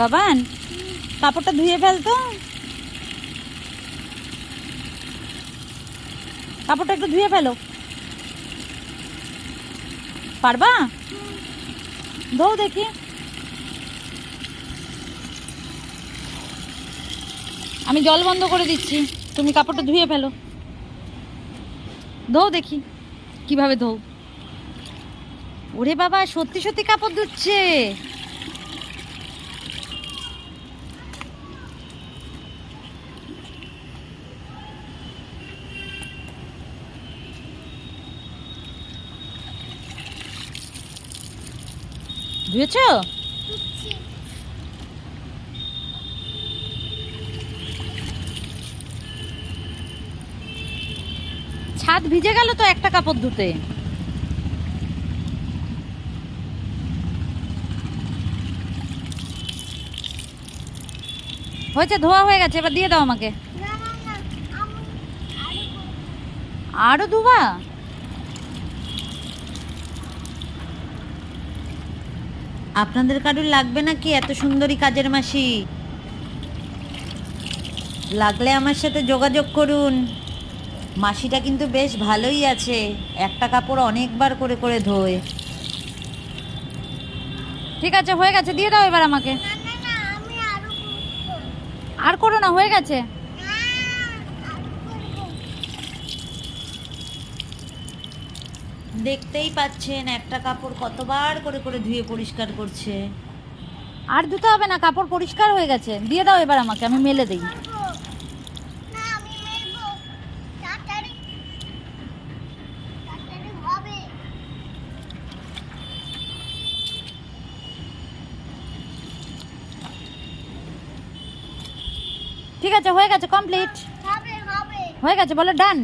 বাবান, কাপড়টা ধুয়ে ফেল তো। কাপড়টা একটু ধুয়ে ফেলো। পারবা? ধোও দেখি। আমি জল বন্ধ করে দিচ্ছি, তুমি কাপড়টা ধুয়ে ফেলো। ধোও দেখি কিভাবে ধোও। ওরে বাবা, সত্যি সত্যি কাপড় ধুচ্ছে। ধুয়েছো? ছাদ ভিজে গেল তো একটা কাপড় ধুতে। হয়েছে, ধোয়া হয়ে গেছে, এবার দিয়ে দাও আমাকে। আরো ধোয়া? আপনাদের কারুর লাগবে নাকি এত সুন্দরী কাজের মাসি? লাগলে আমার সাথে যোগাযোগ করুন। মাসিটা কিন্তু বেশ ভালোই আছে, একটা কাপড় অনেকবার করে করে ধোয়। ঠিক আছে, হয়ে গেছে, দিয়ে দাও এবার আমাকে। আর করো না, হয়ে গেছে। দেখতেই পাচ্ছেন একটা কাপড় কতবার করে করে ধুয়ে পরিষ্কার করছে। আর ধুতে হবে না, কাপড় পরিষ্কার হয়ে গেছে। দিয়ে দাও এবার আমাকে, আমি মেলে দিই। ঠিক আছে, হয়ে গেছে, কমপ্লিট হয়ে গেছে। বলো ডান।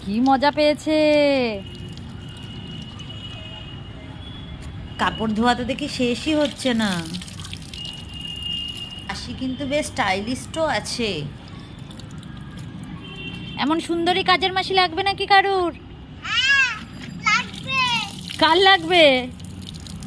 কি মজা পেয়েছে। কাপড় ধোয়া তো দেখি শেষই হচ্ছে না। মাসি কিন্তু বেশ স্টাইলিস্টও আছে। এমন সুন্দরী কাজের মাসি লাগবে নাকি কারুর? কার লাগবে?